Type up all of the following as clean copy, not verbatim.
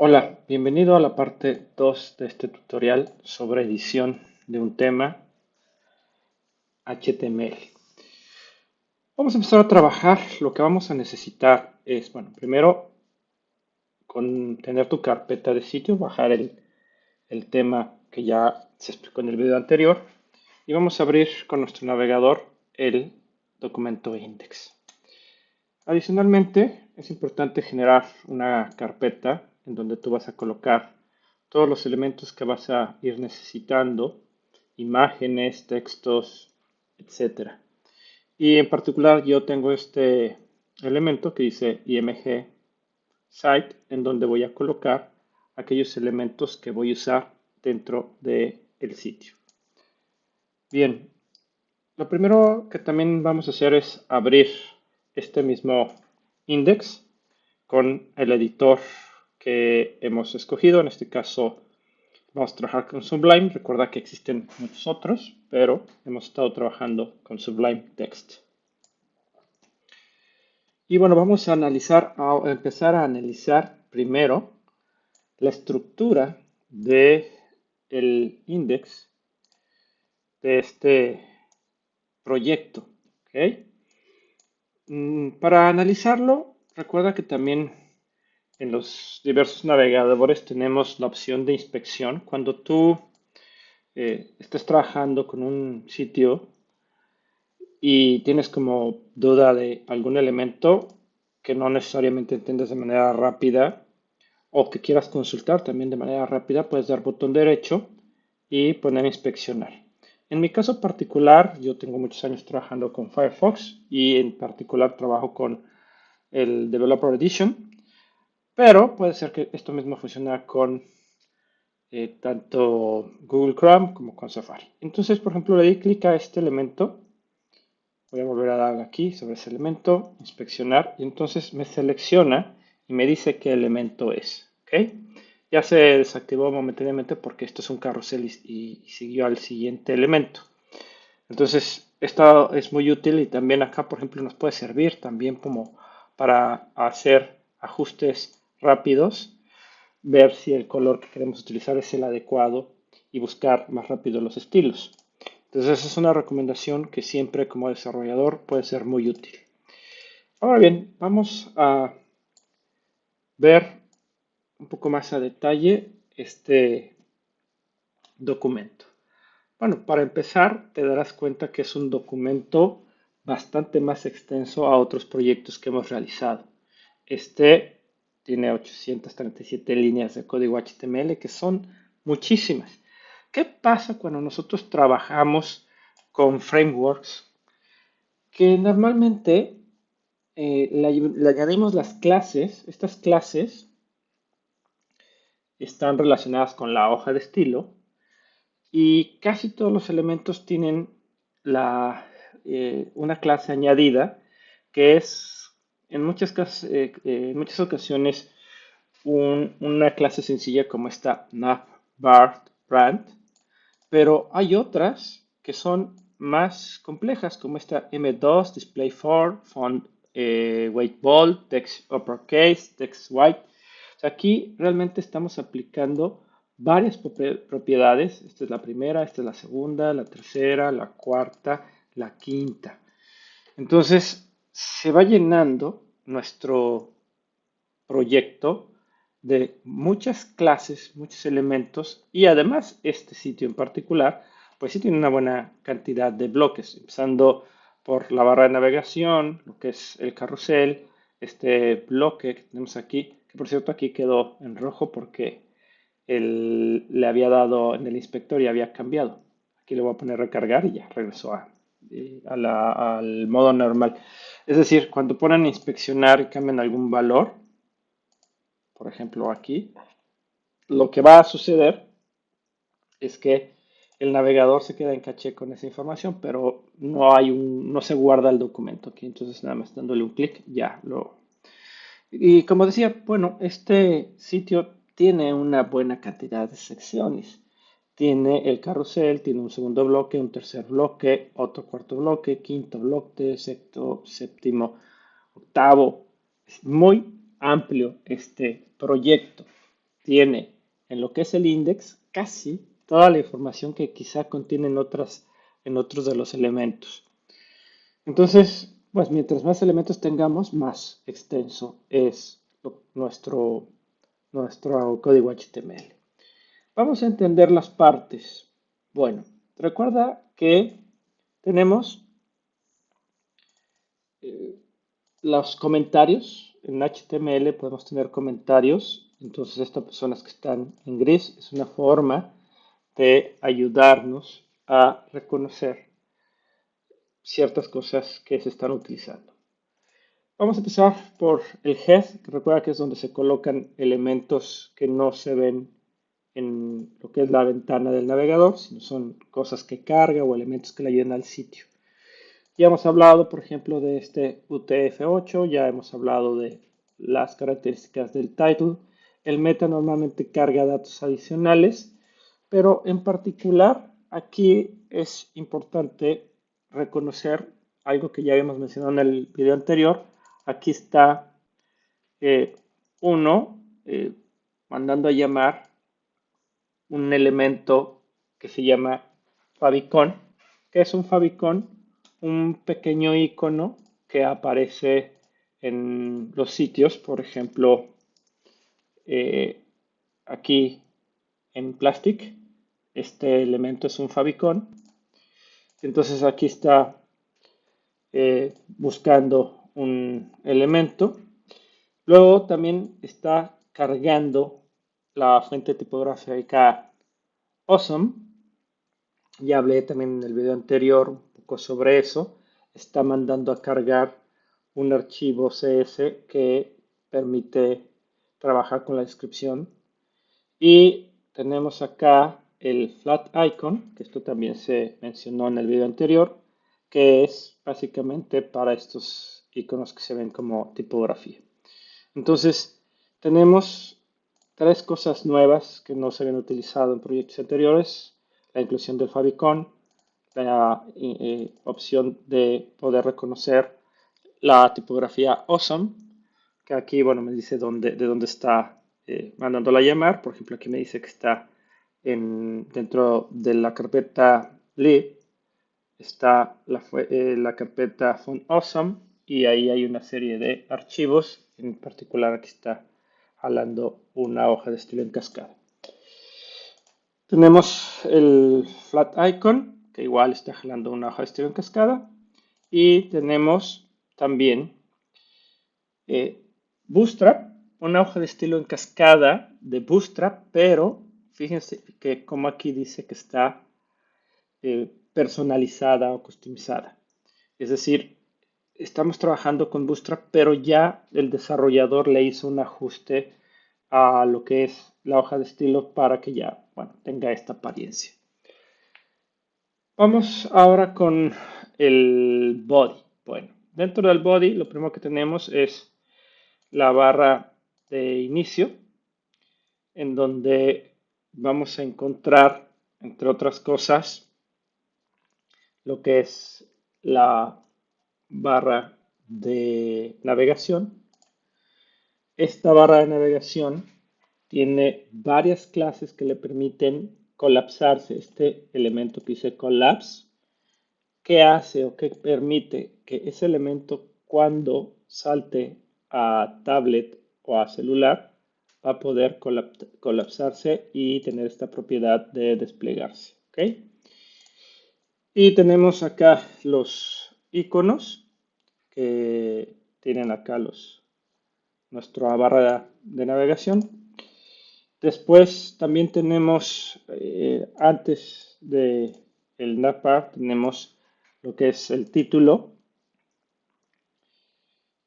Hola, bienvenido a la parte 2 de este tutorial sobre edición de un tema HTML. Vamos a empezar a trabajar. Lo que vamos a necesitar es, bueno, primero con tener tu carpeta de sitio, bajar el tema que ya se explicó en el video anterior y vamos a abrir con nuestro navegador el documento index. Adicionalmente, es importante generar una carpeta en donde tú vas a colocar todos los elementos que vas a ir necesitando, imágenes, textos, etcétera. Y en particular yo tengo este elemento que dice img site, en donde voy a colocar aquellos elementos que voy a usar dentro del sitio. Bien, lo primero que también vamos a hacer es abrir este mismo index con el editor que hemos escogido. En este caso vamos a trabajar con Sublime. Recuerda que existen muchos otros, pero hemos estado trabajando con Sublime Text. Y bueno, vamos a empezar a analizar primero la estructura de el index de este proyecto. ¿Ok? Para analizarlo, recuerda que también en los diversos navegadores tenemos la opción de inspección. Cuando tú estés trabajando con un sitio y tienes como duda de algún elemento que no necesariamente entiendes de manera rápida o que quieras consultar también de manera rápida, puedes dar botón derecho y poner inspeccionar. En mi caso particular, yo tengo muchos años trabajando con Firefox y en particular trabajo con el Developer Edition, pero puede ser que esto mismo funcione con tanto Google Chrome como con Safari. Entonces, por ejemplo, le di clic a este elemento. Voy a volver a dar aquí sobre ese elemento, inspeccionar, y entonces me selecciona y me dice qué elemento es. ¿Ok? Ya se desactivó momentáneamente porque esto es un carrusel y siguió al siguiente elemento. Entonces, esto es muy útil y también acá, por ejemplo, nos puede servir también como para hacer ajustes rápidos, ver si el color que queremos utilizar es el adecuado y buscar más rápido los estilos. Entonces, esa es una recomendación que siempre como desarrollador puede ser muy útil. Ahora bien, vamos a ver un poco más a detalle este documento. Bueno, para empezar, te darás cuenta que es un documento bastante más extenso a otros proyectos que hemos realizado. Este tiene 837 líneas de código HTML, que son muchísimas. ¿Qué pasa cuando nosotros trabajamos con frameworks que normalmente le añadimos las clases? Estas clases están relacionadas con la hoja de estilo y casi todos los elementos tienen una clase añadida que es en muchas ocasiones una clase sencilla como esta navBartBrand, pero hay otras que son más complejas como esta M2, Display4, Font Weight Bold, Text Uppercase, Text White. O sea, aquí realmente estamos aplicando varias propiedades. Esta es la primera, esta es la segunda, la tercera, la cuarta, la quinta. Entonces, se va llenando nuestro proyecto de muchas clases, muchos elementos y además este sitio en particular, pues sí tiene una buena cantidad de bloques, empezando por la barra de navegación, lo que es el carrusel, este bloque que tenemos aquí, que por cierto aquí quedó en rojo porque le había dado en el inspector y había cambiado. Aquí le voy a poner recargar y ya regresó al modo normal. Es decir, cuando ponen inspeccionar y cambian algún valor, por ejemplo aquí, lo que va a suceder es que el navegador se queda en caché con esa información, pero no se guarda el documento aquí. Entonces nada más dándole un clic, ya lo. Y como decía, bueno, este sitio tiene una buena cantidad de secciones. Tiene el carrusel, tiene un segundo bloque, un tercer bloque, otro cuarto bloque, quinto bloque, sexto, séptimo, octavo. Es muy amplio este proyecto. tiene en lo que es el index casi toda la información que quizá contiene en otros de los elementos. Entonces, pues mientras más elementos tengamos, más extenso es nuestro código HTML. Vamos a entender las partes. Bueno, recuerda que tenemos los comentarios. En HTML podemos tener comentarios. Entonces, estas personas que están en gris es una forma de ayudarnos a reconocer ciertas cosas que se están utilizando. Vamos a empezar por el head, que recuerda que es donde se colocan elementos que no se ven en lo que es la ventana del navegador, sino son cosas que carga o elementos que le ayudan al sitio. Ya hemos hablado, por ejemplo, de este UTF-8, ya hemos hablado de las características del title. El meta normalmente carga datos adicionales, pero en particular aquí es importante reconocer algo que ya habíamos mencionado en el video anterior. Aquí está uno mandando a llamar un elemento que se llama favicon. ¿Qué es un favicon? Un pequeño icono que aparece en los sitios, por ejemplo, eh, aquí en Plastic. Este elemento es un favicon. Entonces aquí está buscando un elemento. Luego también está cargando la fuente tipográfica Awesome. Ya hablé también en el video anterior un poco sobre eso. Está mandando a cargar un archivo CS que permite trabajar con la descripción. Y tenemos acá el flat icon, que esto también se mencionó en el video anterior, que es básicamente para estos iconos que se ven como tipografía. Entonces, tenemos tres cosas nuevas que no se habían utilizado en proyectos anteriores: la inclusión del favicon, la opción de poder reconocer la tipografía Awesome, que aquí, bueno, me dice de dónde está mandándola a llamar. Por ejemplo, aquí me dice que está dentro de la carpeta lib, está la carpeta font awesome, y ahí hay una serie de archivos. En particular, aquí está jalando una hoja de estilo en cascada. Tenemos el flat icon, que igual está jalando una hoja de estilo en cascada. Y tenemos también Bootstrap, una hoja de estilo en cascada de Bootstrap, pero fíjense que como aquí dice que está personalizada o customizada. Es decir, estamos trabajando con Bootstrap, pero ya el desarrollador le hizo un ajuste a lo que es la hoja de estilo para que ya, bueno, tenga esta apariencia. Vamos ahora con el body. Bueno, dentro del body lo primero que tenemos es la barra de inicio, en donde vamos a encontrar, entre otras cosas, lo que es la barra de navegación. Esta barra de navegación tiene varias clases que le permiten colapsarse. Este elemento que dice collapse, ¿qué hace o qué permite? Que ese elemento, cuando salte a tablet o a celular, va a poder colapsarse y tener esta propiedad de desplegarse. ¿Ok? Y tenemos acá los iconos que tienen acá nuestra barra de navegación. Después también tenemos, antes de el navbar, tenemos lo que es el título.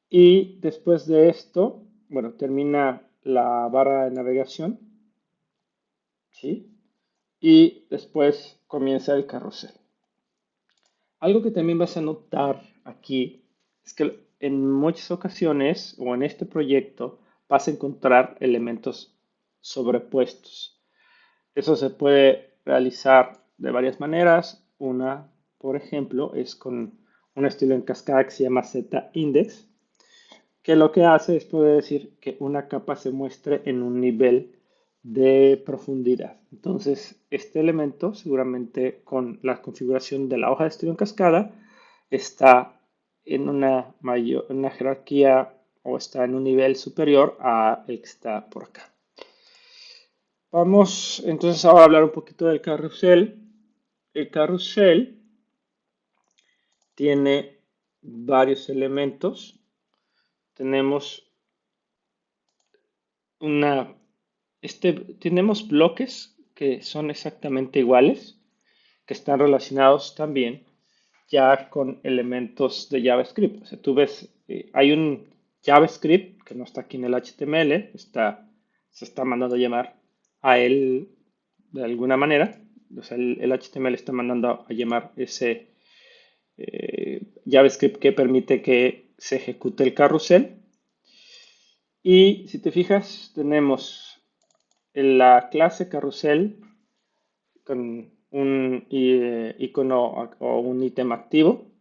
Y después de esto, bueno, termina la barra de navegación, ¿sí? Y después comienza el carrusel. Algo que también vas a notar aquí es que en muchas ocasiones o en este proyecto vas a encontrar elementos sobrepuestos. Eso se puede realizar de varias maneras. Una, por ejemplo, es con un estilo en cascada que se llama Z-index, que lo que hace es poder decir que una capa se muestre en un nivel de profundidad. Entonces, este elemento seguramente con la configuración de la hoja de estilo en cascada está en una mayor, en una jerarquía o está en un nivel superior a el que está por acá. Vamos entonces ahora a hablar un poquito del carrusel. El carrusel tiene varios elementos. Tenemos una, tenemos bloques que son exactamente iguales, que están relacionados también ya con elementos de JavaScript. O sea, tú ves, hay un JavaScript que no está aquí en el HTML, se está mandando a llamar a él de alguna manera. O sea, el HTML está mandando a llamar ese JavaScript que permite que se ejecute el carrusel. Y si te fijas, tenemos en la clase carrusel con un icono o un ítem activo.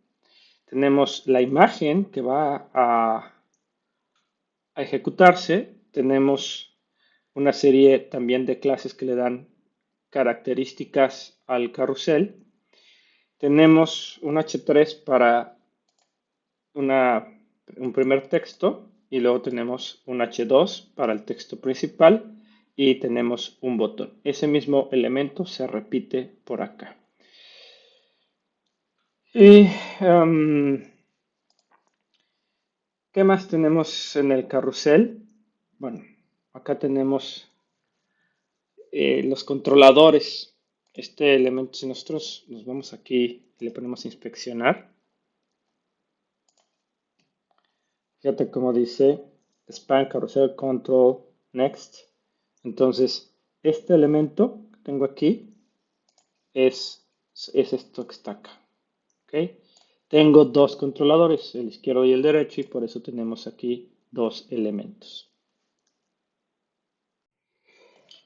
Tenemos la imagen que va a ejecutarse. Tenemos una serie también de clases que le dan características al carrusel. Tenemos un H3 para un primer texto y luego tenemos un H2 para el texto principal y tenemos un botón. Ese mismo elemento se repite por acá. Y ¿qué más tenemos en el carrusel? Bueno, acá tenemos los controladores. Este elemento, si nosotros nos vamos aquí y le ponemos a inspeccionar, fíjate cómo dice span, carrusel, control, next. Entonces, este elemento que tengo aquí es esto que está acá. ¿Ok? Tengo dos controladores, el izquierdo y el derecho, y por eso tenemos aquí dos elementos.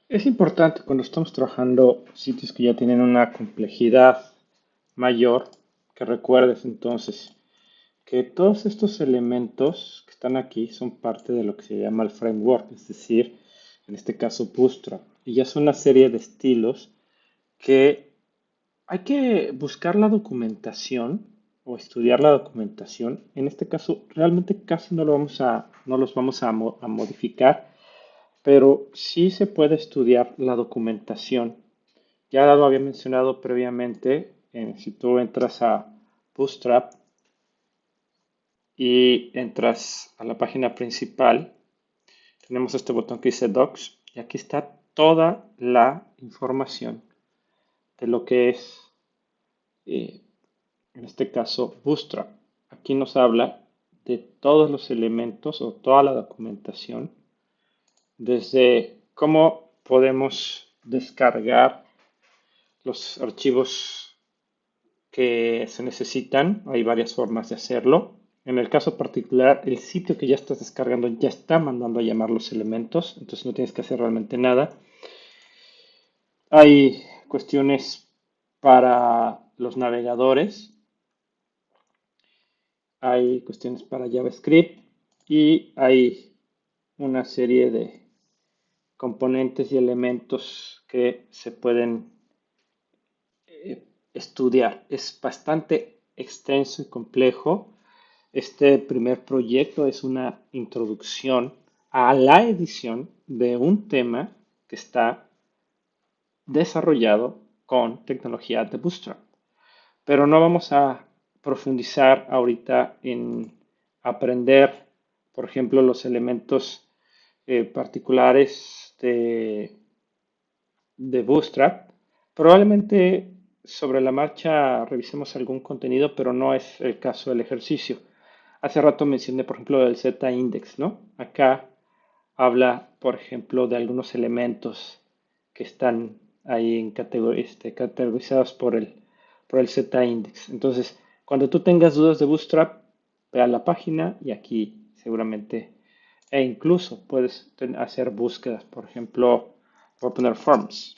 Es importante cuando estamos trabajando sitios que ya tienen una complejidad mayor, que recuerdes entonces que todos estos elementos que están aquí son parte de lo que se llama el framework, es decir, en este caso Bootstrap, y ya son una serie de estilos que hay que buscar la documentación o estudiar la documentación. En este caso, realmente casi no los vamos a modificar, pero sí se puede estudiar la documentación. Ya lo había mencionado previamente, si tú entras a Bootstrap y entras a la página principal, tenemos este botón que dice Docs y aquí está toda la información de lo que es, eh, en este caso, Bootstrap. Aquí nos habla de todos los elementos o toda la documentación, desde cómo podemos descargar los archivos que se necesitan. Hay varias formas de hacerlo. En el caso particular, el sitio que ya estás descargando ya está mandando a llamar los elementos, entonces no tienes que hacer realmente nada. Hay cuestiones para los navegadores, hay cuestiones para JavaScript y hay una serie de componentes y elementos que se pueden estudiar. Es bastante extenso y complejo. Este primer proyecto es una introducción a la edición de un tema que está desarrollado con tecnología de Bootstrap. Pero no vamos a profundizar ahorita en aprender, por ejemplo, los elementos particulares de Bootstrap. Probablemente sobre la marcha revisemos algún contenido, pero no es el caso del ejercicio. Hace rato mencioné, por ejemplo, el Z-index, ¿no? Acá habla, por ejemplo, de algunos elementos que están ahí categorizados por el Z-index. Entonces, cuando tú tengas dudas de Bootstrap, ve a la página y aquí seguramente, e incluso puedes hacer búsquedas, por ejemplo, voy a poner forms,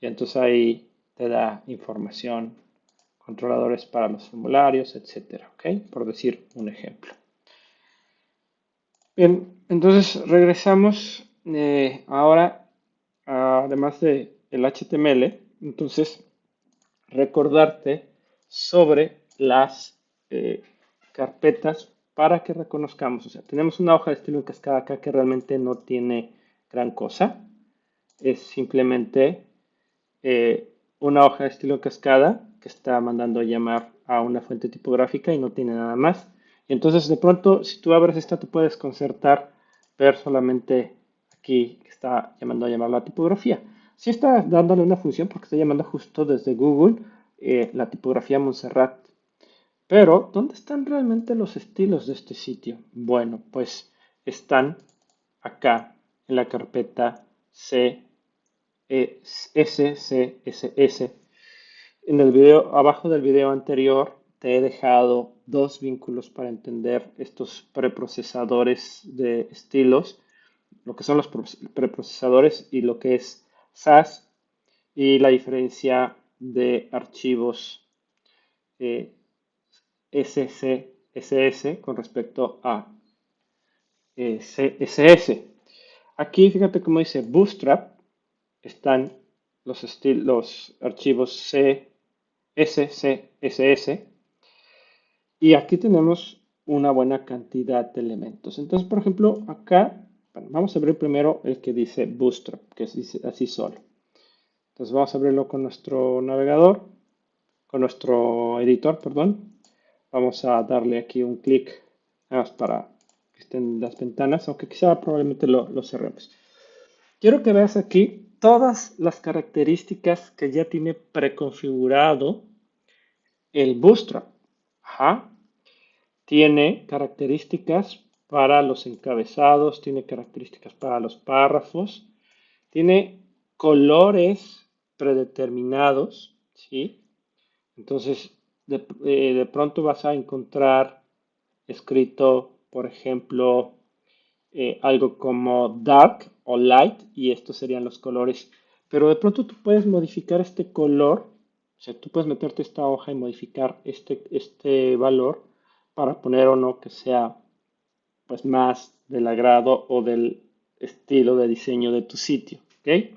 y entonces ahí te da información, controladores para los formularios, etcétera, ¿ok? Por decir un ejemplo. Bien, entonces regresamos ahora además de el HTML, entonces recordarte sobre las eh, carpetas para que reconozcamos. O sea, tenemos una hoja de estilo en cascada acá que realmente no tiene gran cosa. Es simplemente una hoja de estilo cascada que está mandando a llamar a una fuente tipográfica y no tiene nada más. Y entonces de pronto, si tú abres esta, te puedes concertar, ver solamente aquí que está llamando a llamar la tipografía. Si está dándole una función porque está llamando justo desde Google la tipografía Montserrat. Pero, ¿dónde están realmente los estilos de este sitio? Bueno, pues están acá en la carpeta C SCSS. En el video, abajo del video anterior, te he dejado dos vínculos para entender estos preprocesadores de estilos, lo que son los preprocesadores y lo que es SAS y la diferencia de archivos eh, SCSS con respecto a CSS. Aquí fíjate cómo dice Bootstrap, están los archivos C, S, C, S, S, y aquí tenemos una buena cantidad de elementos. Entonces, por ejemplo, acá, bueno, vamos a abrir primero el que dice Bootstrap, que dice así solo. Entonces vamos a abrirlo con nuestro navegador, con nuestro editor, perdón. Vamos a darle aquí un clic para que estén las ventanas, aunque quizá probablemente lo cerremos. Quiero que veas aquí todas las características que ya tiene preconfigurado el Bootstrap. Ajá. Tiene características para los encabezados, tiene características para los párrafos, tiene colores predeterminados, ¿sí? Entonces, de pronto vas a encontrar escrito, por ejemplo, algo como dark o light, y estos serían los colores. Pero de pronto tú puedes modificar este color, o sea, tú puedes meterte esta hoja y modificar este valor para poner o no que sea pues más del agrado o del estilo de diseño de tu sitio, ¿ok?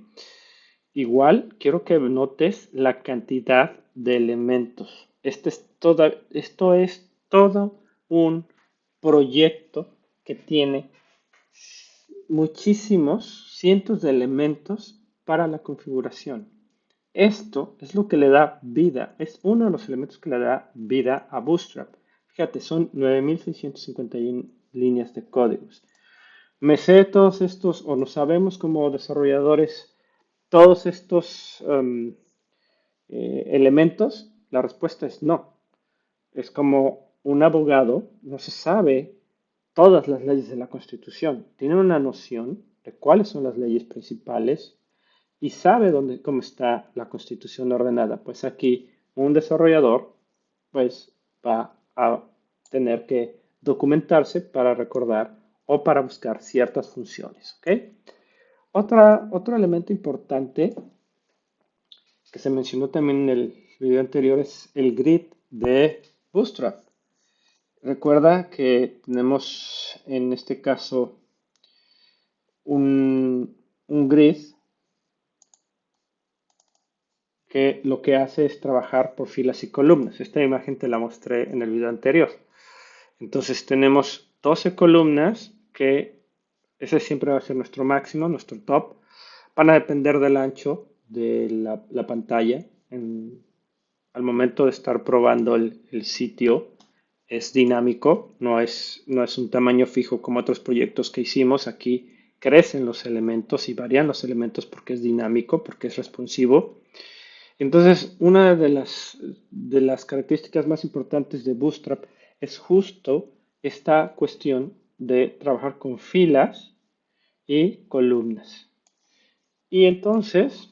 Igual quiero que notes la cantidad de elementos. Esto es todo un proyecto que tiene muchísimos cientos de elementos para la configuración. Esto es lo que le da vida, es uno de los elementos que le da vida a Bootstrap. Fíjate, son 9651 líneas de códigos. Me sé todos estos, o lo sabemos como desarrolladores, todos estos elementos. La respuesta es no. Es como un abogado, no se sabe todas las leyes de la Constitución. Tiene una noción de cuáles son las leyes principales y sabe cómo está la Constitución ordenada. Pues aquí un desarrollador pues va a tener que documentarse para recordar o para buscar ciertas funciones. ¿Ok? Otro elemento importante que se mencionó también en el video anterior es el grid de Bootstrap. Recuerda que tenemos en este caso un grid que lo que hace es trabajar por filas y columnas. Esta imagen te la mostré en el video anterior. Entonces tenemos 12 columnas que ese siempre va a ser nuestro máximo, nuestro top. Van a depender del ancho de la pantalla. Al momento de estar probando el sitio es dinámico, no es un tamaño fijo como otros proyectos que hicimos. Aquí crecen los elementos y varían los elementos porque es dinámico, porque es responsivo. Entonces, una de las características más importantes de Bootstrap es justo esta cuestión de trabajar con filas y columnas. Y entonces,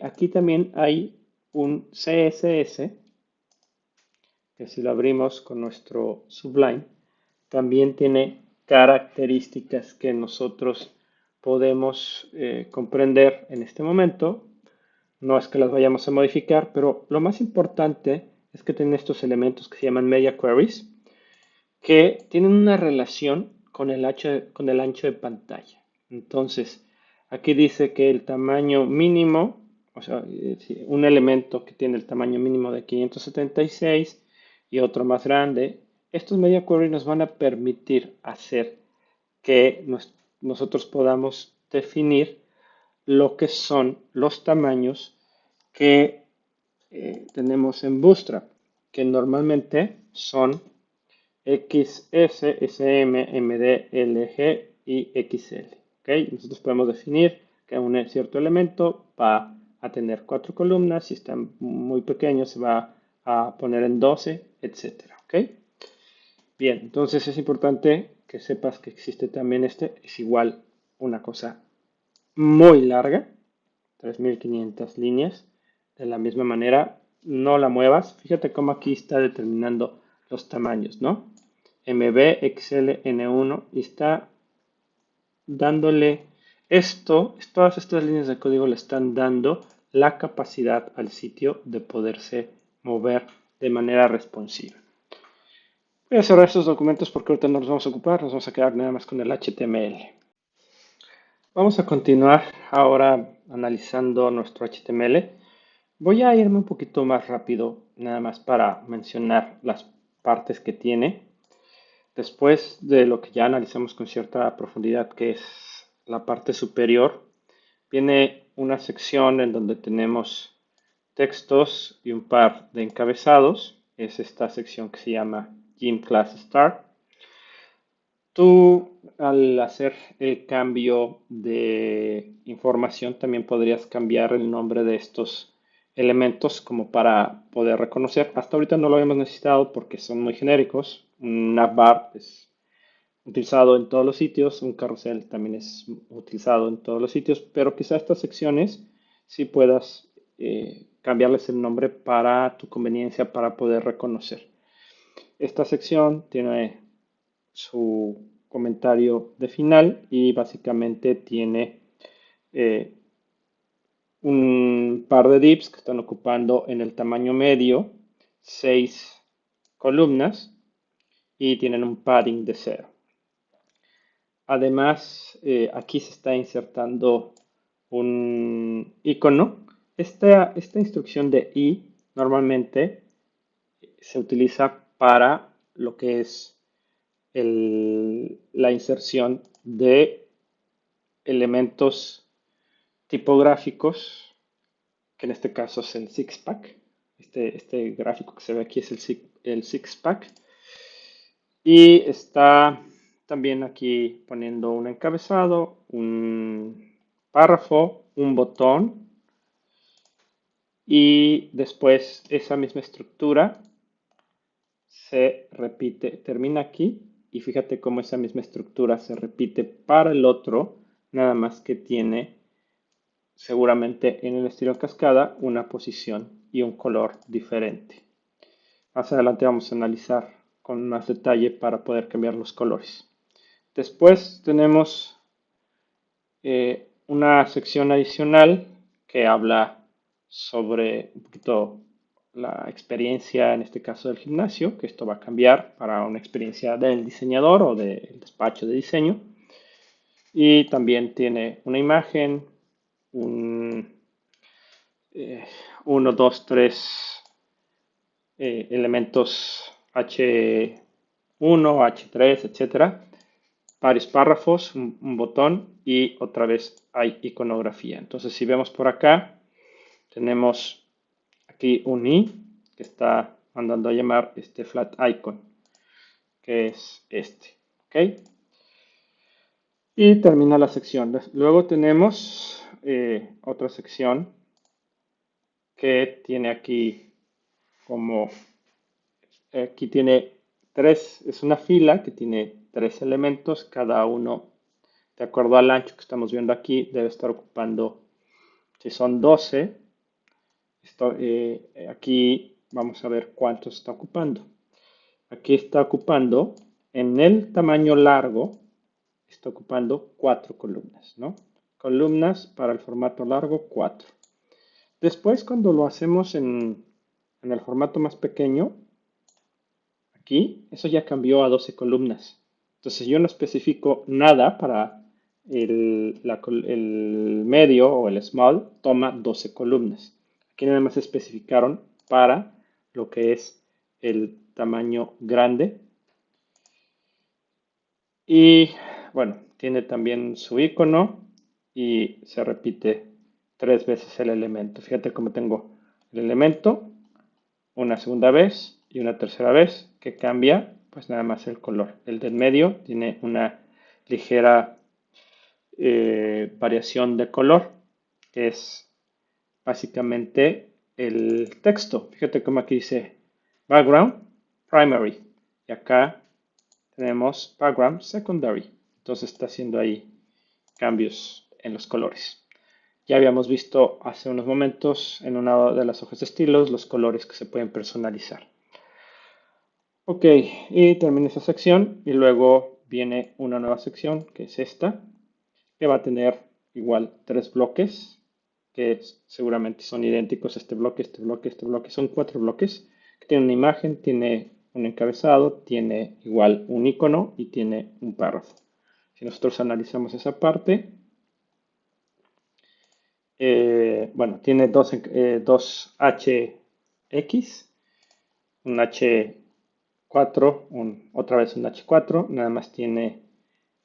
aquí también hay un CSS, que si lo abrimos con nuestro Sublime, también tiene características que nosotros podemos comprender en este momento. No es que las vayamos a modificar, pero lo más importante es que tienen estos elementos que se llaman media queries, que tienen una relación con el ancho de pantalla. Entonces, Aquí dice que el tamaño mínimo, o sea, sí, un elemento que tiene el tamaño mínimo de 576 y otro más grande, estos media query nos van a permitir hacer que nosotros podamos definir lo que son los tamaños que tenemos en Bootstrap, que normalmente son XS, SM, MD, LG y XL. ¿Okay? Nosotros podemos definir que un cierto elemento va a tener 4 columnas, si está muy pequeño se va a poner en 12, etcétera. ¿Okay? Bien, entonces es importante que sepas que existe también es igual una cosa muy larga, 3500 líneas. De la misma manera, no la muevas. Fíjate cómo aquí está determinando los tamaños, ¿no? MB, XL, N1 y está dándole todas estas líneas de código le están dando la capacidad al sitio de poderse mover de manera responsiva. Voy a cerrar estos documentos porque ahorita no los vamos a ocupar, nos vamos a quedar nada más con el HTML. Vamos a continuar ahora analizando nuestro HTML. Voy a irme un poquito más rápido, nada más para mencionar las partes que tiene. Después de lo que ya analizamos con cierta profundidad, que es la parte superior, viene una sección en donde tenemos textos y un par de encabezados. Es esta sección que se llama Gym Class Start. Tú, al hacer el cambio de información, también podrías cambiar el nombre de estos elementos como para poder reconocer. Hasta ahorita no lo habíamos necesitado porque son muy genéricos. Un navbar es utilizado en todos los sitios, un carrusel también es utilizado en todos los sitios, pero quizá estas secciones sí puedas cambiarles el nombre para tu conveniencia, para poder reconocer. Esta sección tiene su comentario de final y básicamente tiene eh, un par de divs que están ocupando en el tamaño medio 6 columnas y tienen un padding de 0. Además, aquí se está insertando un icono. Esta instrucción de i normalmente se utiliza para lo que es la inserción de elementos tipográficos, que en este caso es el six-pack. Este gráfico que se ve aquí es el six-pack. Y está también aquí poniendo un encabezado, un párrafo, un botón y después esa misma estructura se repite, termina aquí y fíjate cómo esa misma estructura se repite para el otro, nada más que tiene seguramente en el estilo cascada una posición y un color diferente. Más adelante vamos a analizar con más detalle para poder cambiar los colores. Después tenemos una sección adicional que habla sobre un poquito la experiencia, en este caso del gimnasio, que esto va a cambiar para una experiencia del diseñador o del despacho de diseño. Y también tiene una imagen, un 1, 2, 3 elementos H1, H3, etcétera, varios párrafos, un botón y otra vez hay iconografía. Entonces, si vemos por acá, tenemos aquí un i que está mandando a llamar este flat icon, que es este. ¿Ok? Y termina la sección. Luego tenemos otra sección que tiene aquí como, aquí tiene tres, es una fila que tiene tres elementos, cada uno de acuerdo al ancho que estamos viendo aquí debe estar ocupando, si son 12, aquí vamos a ver cuánto está ocupando. Aquí está ocupando, en el tamaño largo, está ocupando 4 columnas, ¿no? Columnas para el formato largo, 4. Después, cuando lo hacemos en el formato más pequeño, aquí, eso ya cambió a 12 columnas. Entonces yo no especifico nada para el medio o el small toma 12 columnas. Aquí nada más especificaron para lo que es el tamaño grande. Y bueno, tiene también su icono y se repite 3 veces el elemento. Fíjate cómo tengo el elemento una segunda vez y una tercera vez que cambia pues nada más el color. El del medio tiene una ligera variación de color, que es básicamente el texto. Fíjate cómo aquí dice background primary y acá tenemos background secondary. Entonces está haciendo ahí cambios en los colores. Ya habíamos visto hace unos momentos en una de las hojas de estilos los colores que se pueden personalizar. Ok, y termina esa sección y luego viene una nueva sección que es esta, que va a tener igual 3 bloques, que seguramente son idénticos, este bloque, este bloque, este bloque, son 4 bloques, que tiene una imagen, tiene un encabezado, tiene igual un icono y tiene un párrafo. Si nosotros analizamos esa parte, bueno, tiene dos HX, un H4, otra vez un H4, nada más tiene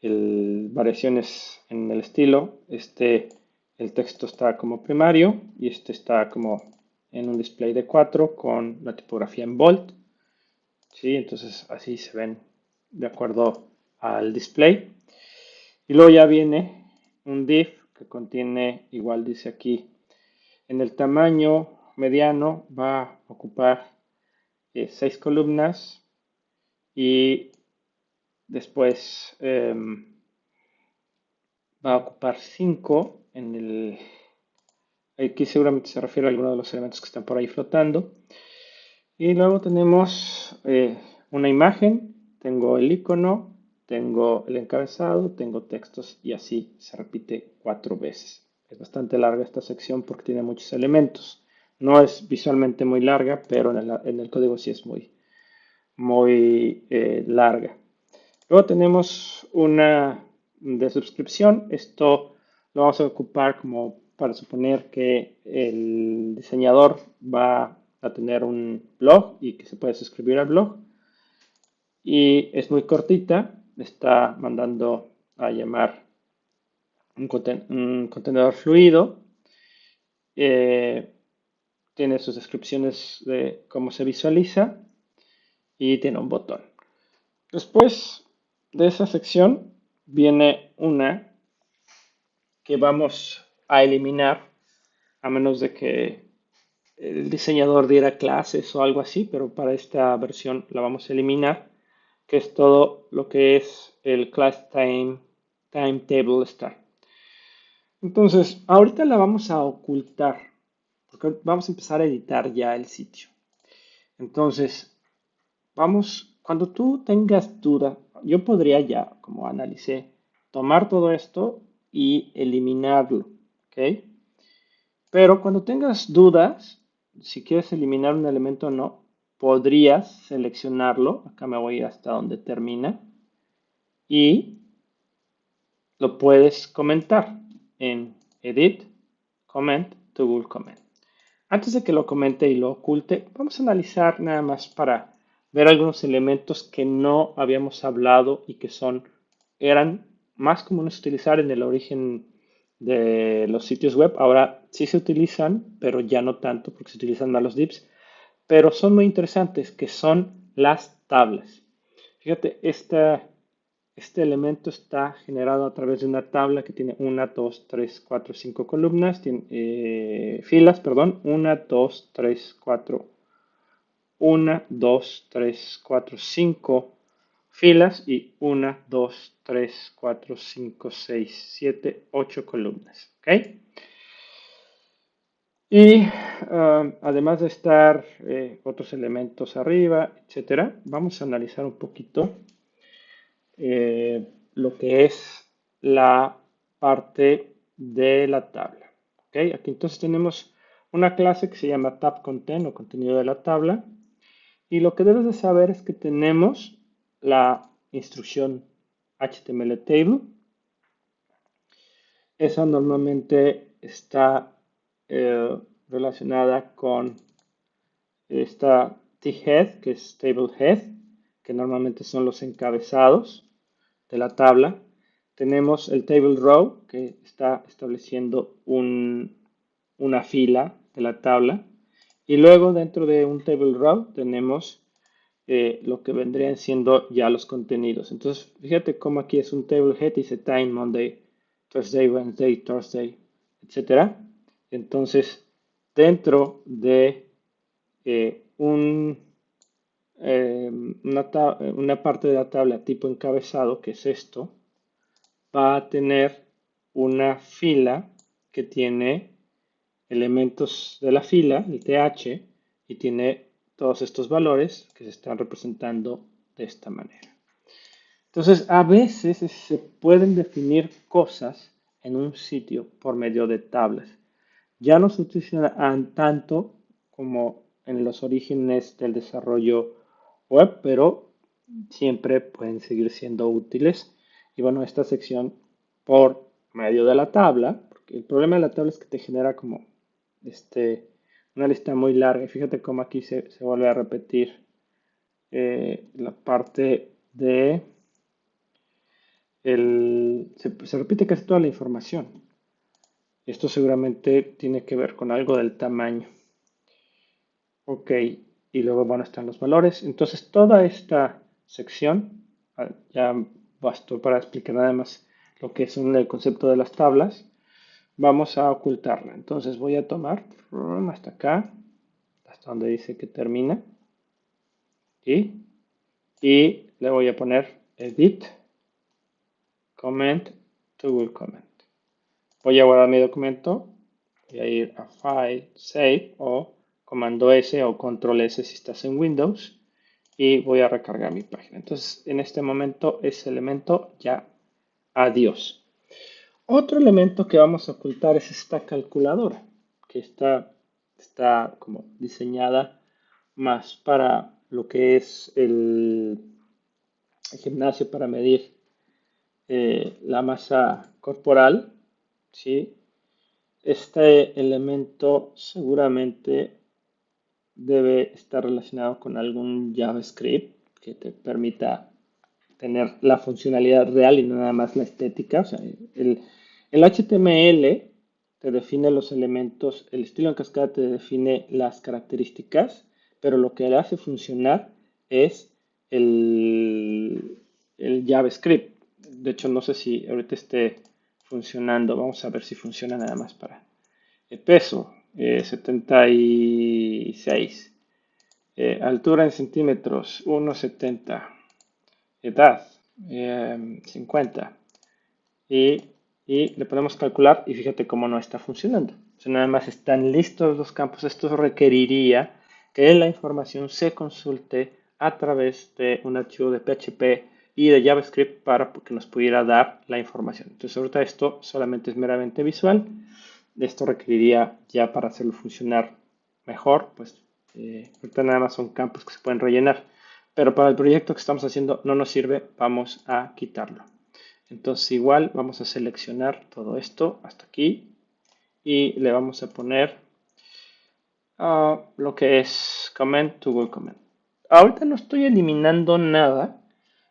variaciones en el estilo. El texto está como primario y este está como en un display de 4 con la tipografía en bold. ¿Sí? Entonces así se ven de acuerdo al display. Y luego ya viene un div que contiene, igual dice aquí, en el tamaño mediano va a ocupar 6 columnas y después va a ocupar 5 en el... Aquí seguramente se refiere a alguno de los elementos que están por ahí flotando. Y luego tenemos una imagen, tengo el icono, tengo el encabezado, tengo textos y así se repite 4 veces. Es bastante larga esta sección porque tiene muchos elementos. No es visualmente muy larga, pero en el código sí es muy larga. Luego tenemos una de suscripción. Esto lo vamos a ocupar como para suponer que el diseñador va a tener un blog y que se puede suscribir al blog. Y es muy cortita. Está mandando a llamar un contenedor fluido. Eh, tiene sus descripciones de cómo se visualiza y tiene un botón. Después de esa sección viene una que vamos a eliminar a menos de que el diseñador diera clases o algo así, pero para esta versión la vamos a eliminar, que es todo lo que es el class timetable star. Entonces, ahorita la vamos a ocultar, porque vamos a empezar a editar ya el sitio. Entonces, cuando tú tengas duda, yo podría ya, como analicé, tomar todo esto y eliminarlo, ¿ok? Pero cuando tengas dudas, si quieres eliminar un elemento o no, podrías seleccionarlo. Acá me voy hasta donde termina y lo puedes comentar en Edit, Comment, Toggle Comment. Antes de que lo comente y lo oculte, vamos a analizar nada más para ver algunos elementos que no habíamos hablado y que eran más comunes utilizar en el origen de los sitios web. Ahora sí se utilizan, pero ya no tanto porque se utilizan más los divs, pero son muy interesantes, que son las tablas. Fíjate, este elemento está generado a través de una tabla que tiene 5 columnas, filas, perdón, 5 filas y 8 columnas. ¿Ok? Y además de estar otros elementos arriba, etcétera, vamos a analizar un poquito lo que es la parte de la tabla. ¿Okay? Aquí entonces tenemos una clase que se llama tab_content o contenido de la tabla. Y lo que debes de saber es que tenemos la instrucción HTML table esa normalmente está relacionada con esta T-head, que es table head, que normalmente son los encabezados de la tabla. Tenemos el table row, que está estableciendo una fila de la tabla. Y luego dentro de un table row tenemos lo que vendrían siendo ya los contenidos. Entonces, fíjate cómo aquí es un table head, dice time, Monday, Tuesday, Wednesday, Thursday, etcétera. Entonces, dentro de un, una parte de la tabla tipo encabezado, que es esto, va a tener una fila que tiene elementos de la fila, el TH, y tiene todos estos valores que se están representando de esta manera. Entonces, a veces se pueden definir cosas en un sitio por medio de tablas. Ya no se utilizan tanto como en los orígenes del desarrollo web, pero siempre pueden seguir siendo útiles. Y bueno, esta sección por medio de la tabla, porque el problema de la tabla es que te genera como una lista muy larga. Y fíjate cómo aquí se vuelve a repetir la parte de se repite casi toda la información. Esto seguramente tiene que ver con algo del tamaño. Ok, y luego bueno están los valores. Entonces toda esta sección ya bastó para explicar nada más lo que es el concepto de las tablas. Vamos a ocultarla. Entonces voy a tomar hasta acá, hasta donde dice que termina. ¿Sí? Y le voy a poner edit, comment, toggle comment. Voy a guardar mi documento, voy a ir a File, Save o Comando S o Control S si estás en Windows y voy a recargar mi página. Entonces, en este momento, ese elemento ya, adiós. Otro elemento que vamos a ocultar es esta calculadora, que está como diseñada más para lo que es el gimnasio para medir la masa corporal, ¿sí? Este elemento seguramente debe estar relacionado con algún JavaScript que te permita tener la funcionalidad real y no nada más la estética. O sea, el HTML te define los elementos, el estilo en cascada te define las características, pero lo que le hace funcionar es el JavaScript. De hecho, no sé si ahorita esté funcionando. Vamos a ver si funciona nada más para el peso, 76. Altura en centímetros, 1,70. Edad, 50. Y, y le podemos calcular y fíjate cómo no está funcionando. O sea, nada más están listos los campos. Esto requeriría que la información se consulte a través de un archivo de PHP y de JavaScript para que nos pudiera dar la información. Entonces, ahorita esto solamente es meramente visual. Esto requeriría ya para hacerlo funcionar mejor, pues ahorita nada más son campos que se pueden rellenar. Pero para el proyecto que estamos haciendo no nos sirve, vamos a quitarlo. Entonces igual vamos a seleccionar todo esto hasta aquí y le vamos a poner lo que es comment to Google comment. Ahorita no estoy eliminando nada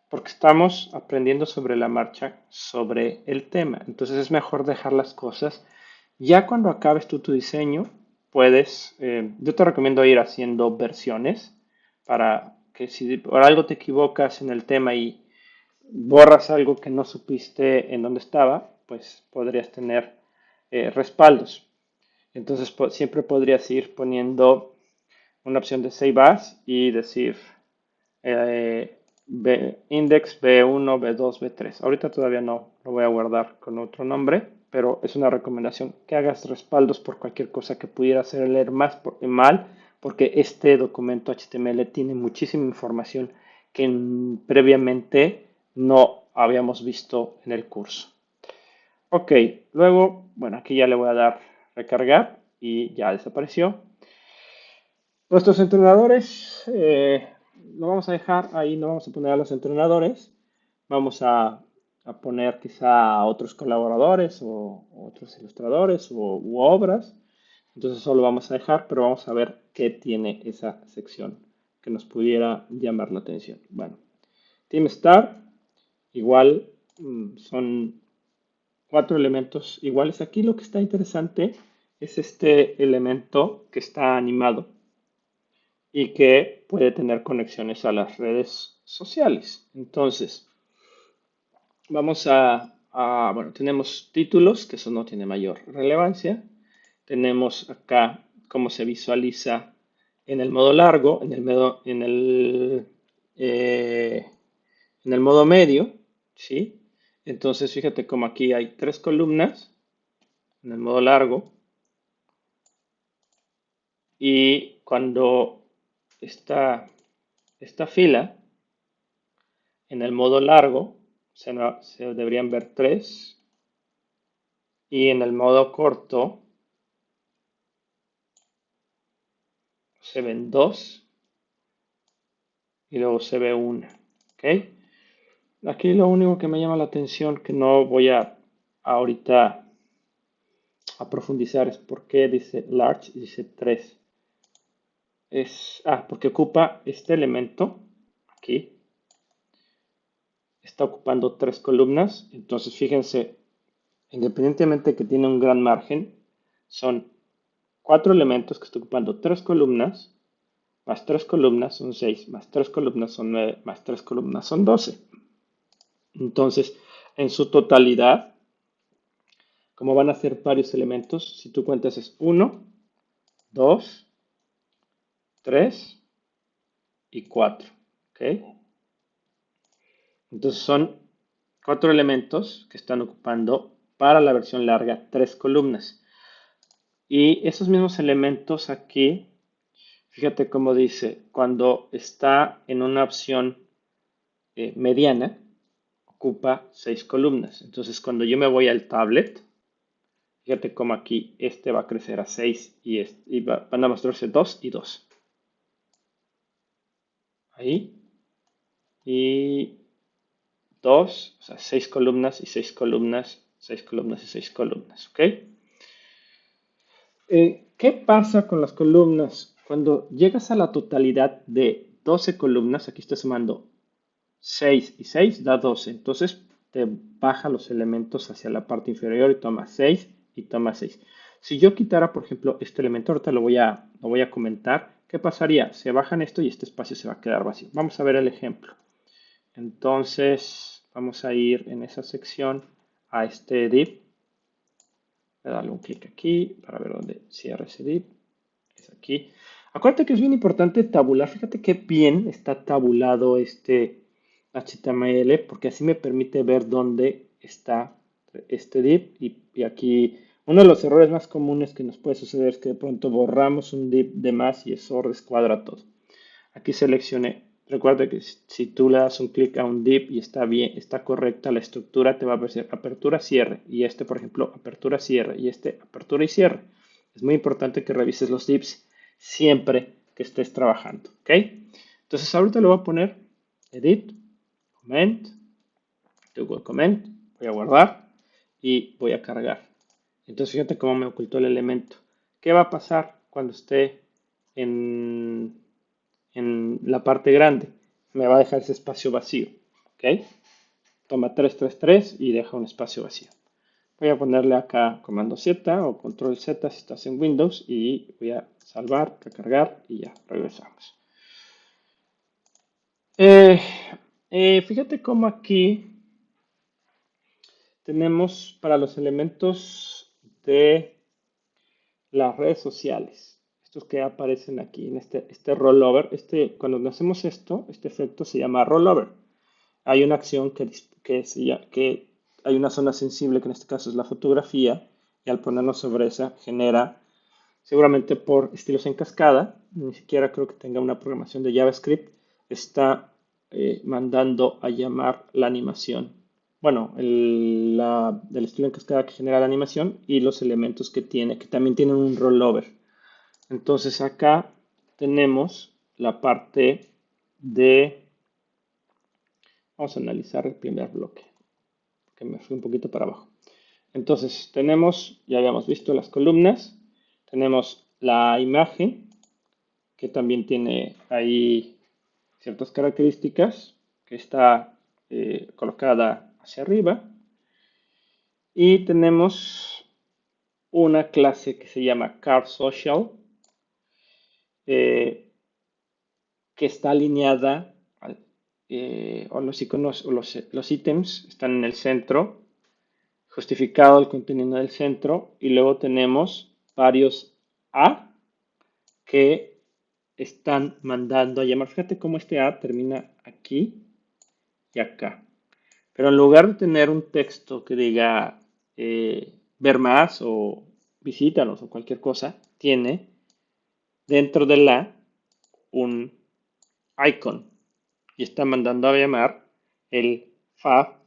porque estamos aprendiendo sobre la marcha sobre el tema. Entonces es mejor dejar las cosas. Ya cuando acabes tú tu diseño, puedes, yo te recomiendo ir haciendo versiones para que si por algo te equivocas en el tema y borras algo que no supiste en dónde estaba, pues podrías tener respaldos. Entonces siempre podrías ir poniendo una opción de Save As y decir index B1, B2, B3. Ahorita todavía no lo voy a guardar con otro nombre, pero es una recomendación que hagas respaldos por cualquier cosa que pudiera hacer leer mal, porque este documento HTML tiene muchísima información que previamente no habíamos visto en el curso. Ok, luego, bueno, aquí ya le voy a dar recargar y ya desapareció. Nuestros entrenadores, lo vamos a dejar ahí, no vamos a poner a los entrenadores. Vamos a a poner quizá a otros colaboradores o otros ilustradores u obras. Entonces eso lo vamos a dejar, pero vamos a ver qué tiene esa sección que nos pudiera llamar la atención. Bueno, Team Star, igual son 4 elementos iguales. Aquí lo que está interesante es este elemento que está animado y que puede tener conexiones a las redes sociales. Entonces, vamos bueno, tenemos títulos, que eso no tiene mayor relevancia. Tenemos acá cómo se visualiza en el modo largo, eh, en el modo medio, ¿sí? Entonces, fíjate como aquí hay 3 columnas en el modo largo y cuando esta fila en el modo largo se deberían ver 3 y en el modo corto se ven 2 y luego se ve una. ¿Ok? Aquí lo único que me llama la atención, que no voy a ahorita a profundizar, es por qué dice large y dice 3. Porque ocupa este elemento aquí. Está ocupando 3 columnas. Entonces, fíjense, independientemente que tiene un gran margen, son 4 elementos que están ocupando 3 columnas, más 3 columnas son 6, más 3 columnas son 9, más 3 columnas son 12. Entonces, en su totalidad, como van a ser varios elementos, si tú cuentas es 1, 2, 3 y 4. ¿Ok? Entonces son 4 elementos que están ocupando para la versión larga 3 columnas. Y esos mismos elementos aquí, fíjate cómo dice, cuando está en una opción mediana, ocupa 6 columnas. Entonces cuando yo me voy al tablet, fíjate cómo aquí este va a crecer a 6 y van a mostrarse 2 y 2. Ahí. Y 2, o sea, 6 columnas y 6 columnas, 6 columnas y 6 columnas. ¿Ok? ¿Qué pasa con las columnas? Cuando llegas a la totalidad de 12 columnas, aquí estoy sumando 6 y 6 da 12. Entonces te baja los elementos hacia la parte inferior y toma 6 y toma 6. Si yo quitara, por ejemplo, este elemento, ahorita lo voy a comentar, ¿qué pasaría? Se bajan esto y este espacio se va a quedar vacío. Vamos a ver el ejemplo. Entonces, vamos a ir en esa sección a este div. Voy a darle un clic aquí para ver dónde cierra ese div. Es aquí. Acuérdate que es bien importante tabular. Fíjate qué bien está tabulado este HTML, porque así me permite ver dónde está este div. Y aquí, uno de los errores más comunes que nos puede suceder es que de pronto borramos un div de más y eso descuadra todo. Aquí seleccioné. Recuerda que si tú le das un clic a un div y está bien, está correcta la estructura, te va a aparecer apertura, cierre. Y este, por ejemplo, apertura, cierre. Y este, apertura y cierre. Es muy importante que revises los divs siempre que estés trabajando. ¿Ok? Entonces, ahorita le voy a poner edit, comment, Google comment. Voy a guardar y voy a cargar. Entonces, fíjate cómo me ocultó el elemento. ¿Qué va a pasar cuando esté en la parte grande? Me va a dejar ese espacio vacío. ¿Ok? Toma 333 y deja un espacio vacío. Voy a ponerle acá comando Z o control Z si estás en Windows y voy a salvar, recargar y ya, regresamos. Eh, Fíjate cómo aquí tenemos para los elementos de las redes sociales, estos que aparecen aquí en este rollover. Cuando hacemos esto, este efecto se llama rollover. Hay una acción que hay una zona sensible, que en este caso es la fotografía, y al ponerlo sobre esa genera, seguramente por estilos en cascada, ni siquiera creo que tenga una programación de JavaScript, está mandando a llamar la animación. Bueno, del estilo en cascada que genera la animación y los elementos que tiene, que también tienen un rollover. Entonces acá tenemos la parte de... Vamos a analizar el primer bloque. que me fui un poquito para abajo. Entonces tenemos, ya habíamos visto las columnas, tenemos la imagen, que también tiene ahí ciertas características, que está colocada hacia arriba. Y tenemos una clase que se llama Car Social, eh, que está alineada, o los iconos o los ítems están en el centro, justificado el contenido del centro, y luego tenemos varios A que están mandando a llamar. Fíjate cómo este A termina aquí y acá. Pero en lugar de tener un texto que diga ver más o visítanos o cualquier cosa, tiene dentro de la un icon y está mandando a llamar el fa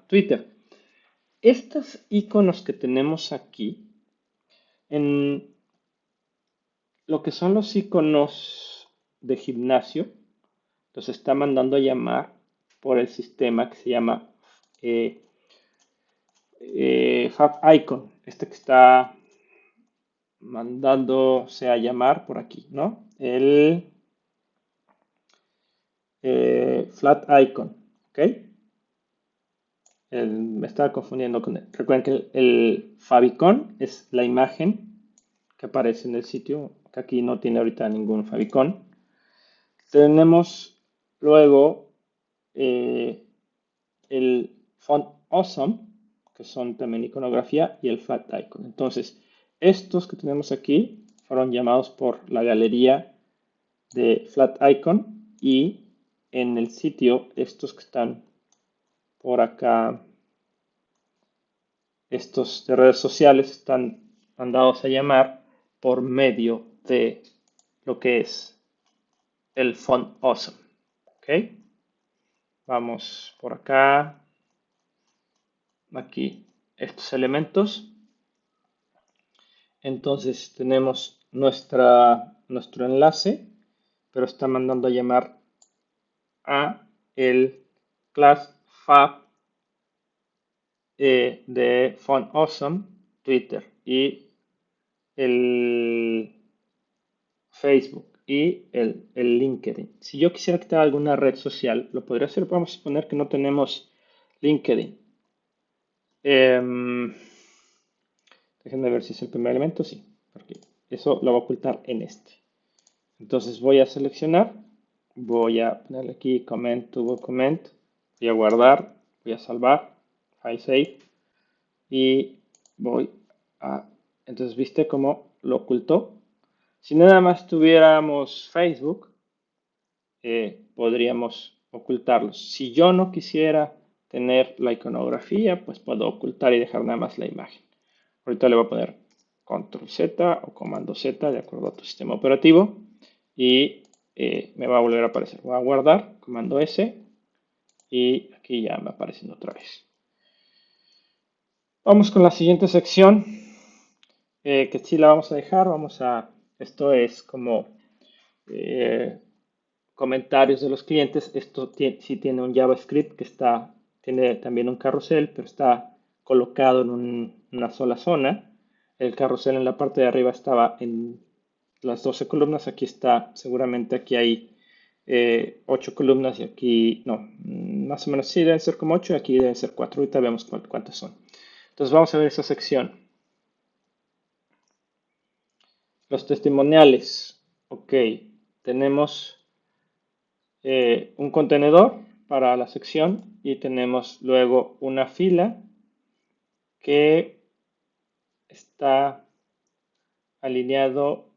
Twitter. Estos iconos que tenemos aquí, en lo que son los iconos de gimnasio, los está mandando a llamar por el sistema que se llama eh, icon, este que está mandándose a llamar por aquí, ¿no? El flat icon, ¿ok? Me estaba confundiendo con él. Recuerden que el favicon es la imagen que aparece en el sitio, que aquí no tiene ahorita ningún favicon. Tenemos luego el font awesome, que son también iconografía, y el flat icon. Entonces, estos que tenemos aquí fueron llamados por la galería de flat icon, y en el sitio estos que están por acá, estos de redes sociales, están mandados a llamar por medio de lo que es el font awesome. ¿Ok? Vamos por acá, aquí, estos elementos. Entonces tenemos nuestro enlace, pero está mandando a llamar a el class fab de Font Awesome, Twitter y el Facebook y el LinkedIn. Si yo quisiera quitar alguna red social, lo podría hacer. Vamos a suponer que no tenemos LinkedIn. Déjenme ver si es el primer elemento. Sí, porque eso lo va a ocultar en este. Entonces voy a seleccionar, voy a ponerle aquí comment to comment, voy a guardar, voy a salvar, file save, y voy a, entonces viste cómo lo ocultó. Si nada más tuviéramos Facebook, podríamos ocultarlos. Si yo no quisiera tener la iconografía, pues puedo ocultar y dejar nada más la imagen. Ahorita le voy a poner control Z o comando Z de acuerdo a tu sistema operativo y me va a volver a aparecer. Voy a guardar, comando S, y aquí ya me apareciendo otra vez. Vamos con la siguiente sección, que sí la vamos a dejar. Esto es como eh, comentarios de los clientes. Esto sí tiene un JavaScript que tiene también un carrusel, pero está colocado en una sola zona. El carrusel en la parte de arriba estaba en las 12 columnas. Aquí está, seguramente aquí hay 8 columnas y aquí, no, más o menos sí deben ser como 8 y aquí deben ser 4. Ahorita vemos cuántas son. Entonces vamos a ver esa sección. Los testimoniales. Ok, tenemos un contenedor para la sección y tenemos luego una fila que está alineado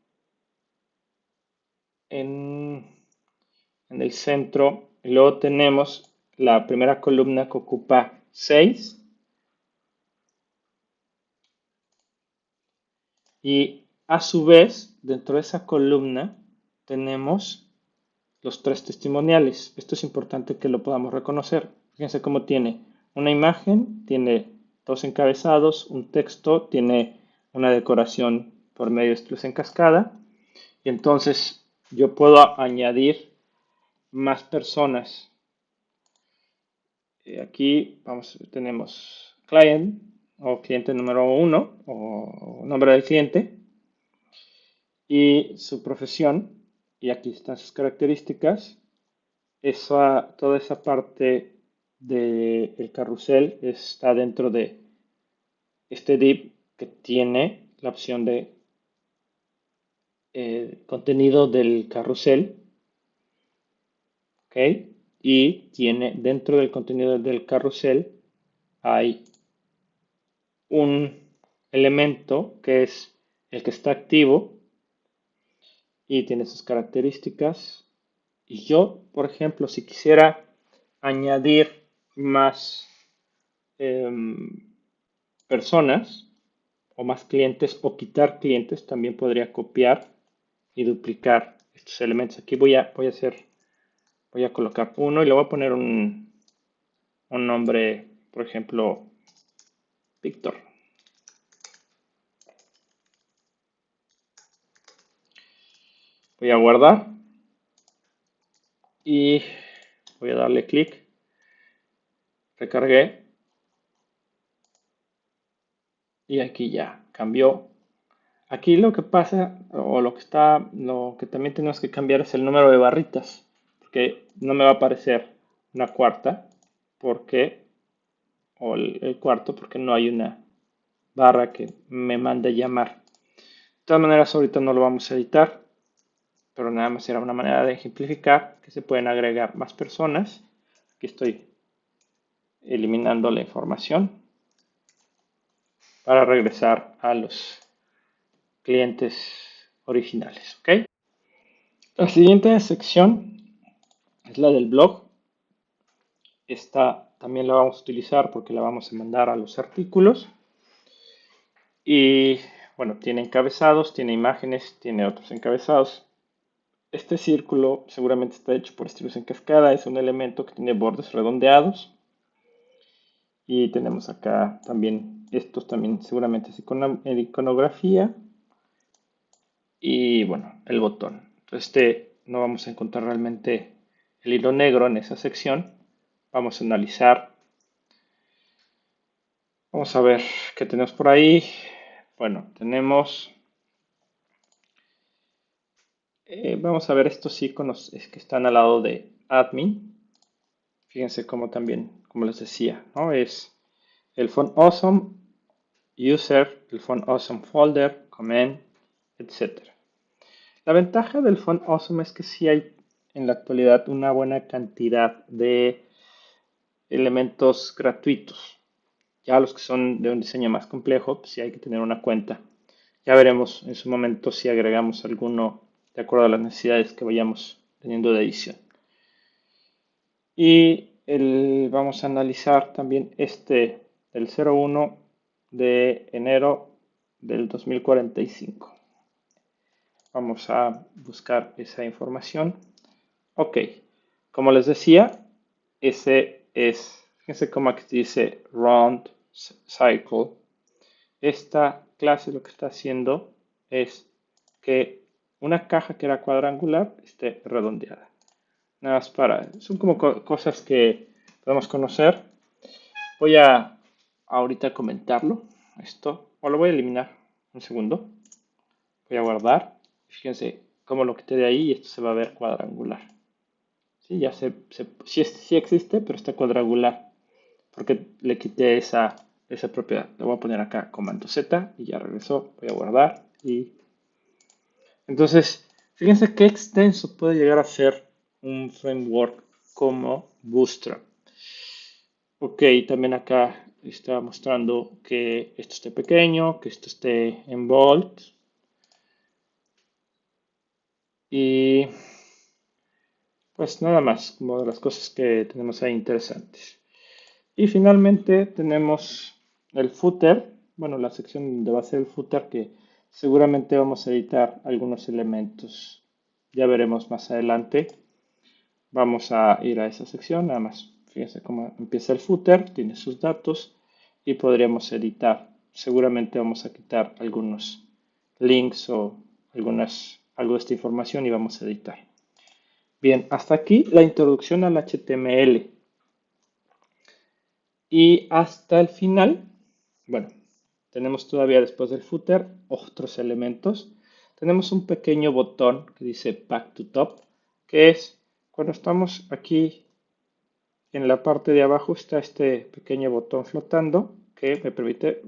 en el centro. Y luego tenemos la primera columna que ocupa 6 y a su vez dentro de esa columna tenemos los 3 testimoniales. Esto es importante que lo podamos reconocer. Fíjense cómo tiene una imagen, tiene 2 encabezados, un texto, tiene una decoración por medio de estrés en cascada. Y entonces yo puedo añadir más personas Aquí tenemos client o cliente número 1 o nombre del cliente y su profesión. Y aquí están sus características. Toda esa parte del carrusel está dentro de este div que tiene la opción de contenido del carrusel, ¿ok? Y tiene dentro del contenido del carrusel hay un elemento que es el que está activo y tiene sus características. Y yo, por ejemplo, si quisiera añadir más personas o más clientes o quitar clientes, también podría copiar y duplicar estos elementos. Aquí voy a colocar uno y le voy a poner un nombre, por ejemplo, Víctor. Voy a guardar y voy a darle clic, recargué y aquí ya cambió. Aquí lo que pasa o lo que también tenemos que cambiar es el número de barritas, porque no me va a aparecer una cuarta, porque o el cuarto, porque no hay una barra que me mande llamar. De todas maneras, ahorita no lo vamos a editar, pero nada más era una manera de ejemplificar que se pueden agregar más personas. Aquí estoy eliminando la información para regresar a los clientes originales. ¿Ok? La siguiente sección es la del blog. Esta también la vamos a utilizar porque la vamos a mandar a los artículos. Y bueno, tiene encabezados, tiene imágenes, tiene otros encabezados. Este círculo seguramente está hecho por estilos en cascada, es un elemento que tiene bordes redondeados. Y tenemos acá también, estos también seguramente es iconografía. Y bueno, el botón. Entonces no vamos a encontrar realmente el hilo negro en esa sección. Vamos a analizar. Vamos a ver qué tenemos por ahí. Bueno, tenemos... vamos a ver estos iconos que están al lado de admin. Fíjense cómo también, como les decía, ¿no? Es el font awesome, user, el font awesome folder, comment, etc. La ventaja del font awesome es que sí hay en la actualidad una buena cantidad de elementos gratuitos. Ya los que son de un diseño más complejo, pues sí hay que tener una cuenta. Ya veremos en su momento si agregamos alguno de acuerdo a las necesidades que vayamos teniendo de edición. Y vamos a analizar también del 01 de enero del 2045. Vamos a buscar esa información. Ok, como les decía, fíjense cómo aquí dice round cycle. Esta clase lo que está haciendo es que una caja que era cuadrangular esté redondeada. Nada más son como cosas que podemos conocer. Voy a ahorita comentarlo, esto, o lo voy a eliminar un segundo. Voy a guardar. Fíjense cómo lo quité de ahí y esto se va a ver cuadrangular. Sí, sí existe, pero está cuadrangular. Porque le quité esa propiedad. Le voy a poner acá comando Z y ya regresó. Voy a guardar. Entonces, fíjense qué extenso puede llegar a ser un framework como Bootstrap. Ok, también acá está mostrando que esto esté pequeño, que esto esté en bold. Y pues nada más, como de las cosas que tenemos ahí interesantes. Y finalmente tenemos el footer, bueno, la sección donde va a ser el footer que seguramente vamos a editar algunos elementos. Ya veremos más adelante. Vamos a ir a esa sección, nada más. Fíjense cómo empieza el footer, tiene sus datos y podríamos editar. Seguramente vamos a quitar algunos links o algo de esta información y vamos a editar. Bien, hasta aquí la introducción al HTML. Y hasta el final, bueno, tenemos todavía después del footer otros elementos. Tenemos un pequeño botón que dice Back to Top, que es cuando estamos aquí en la parte de abajo está este pequeño botón flotando que me permite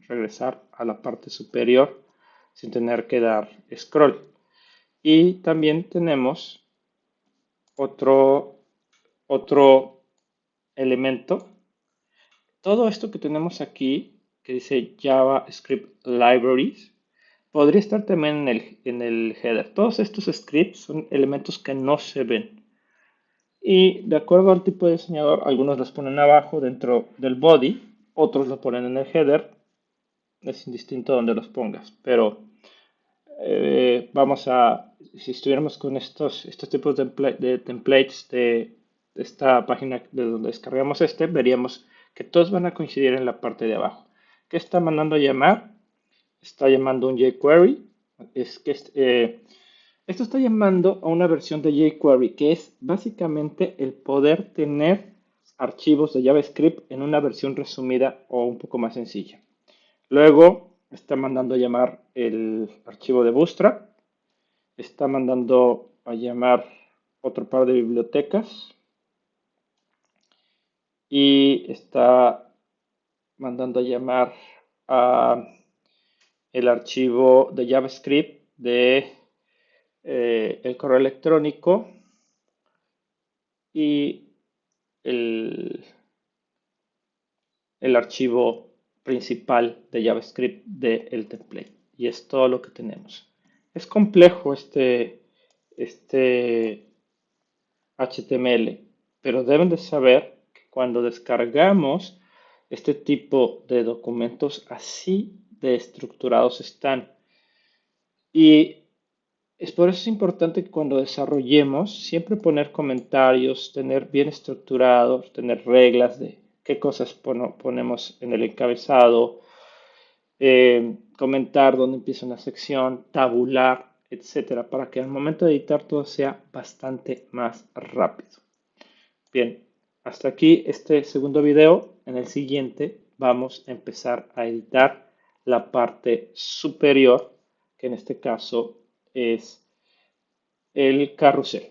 regresar a la parte superior sin tener que dar scroll. Y también tenemos otro, otro elemento. Todo esto que tenemos aquí, que dice JavaScript Libraries, podría estar también en el header. Todos estos scripts son elementos que no se ven. Y de acuerdo al tipo de diseñador, algunos los ponen abajo dentro del body, otros los ponen en el header. Es indistinto donde los pongas, pero si estuviéramos con estos tipos de templates de esta página de donde descargamos veríamos que todos van a coincidir en la parte de abajo. ¿Qué está mandando a llamar? Está llamando un jQuery. Esto está llamando a una versión de jQuery que es básicamente el poder tener archivos de JavaScript en una versión resumida o un poco más sencilla. Luego está mandando a llamar el archivo de Bootstrap, está mandando a llamar otro par de bibliotecas y está mandando a llamar a el archivo de JavaScript de el correo electrónico y el, el archivo principal de JavaScript del template. Y es todo lo que tenemos. Es complejo este HTML, pero deben de saber que cuando descargamos este tipo de documentos, así de estructurados están. Y es por eso es importante que cuando desarrollemos, siempre poner comentarios, tener bien estructurados, tener reglas de qué cosas ponemos en el encabezado, comentar dónde empieza una sección, tabular, etcétera, para que al momento de editar todo sea bastante más rápido. Bien, hasta aquí este segundo video. En el siguiente vamos a empezar a editar la parte superior, que en este caso es el carrusel.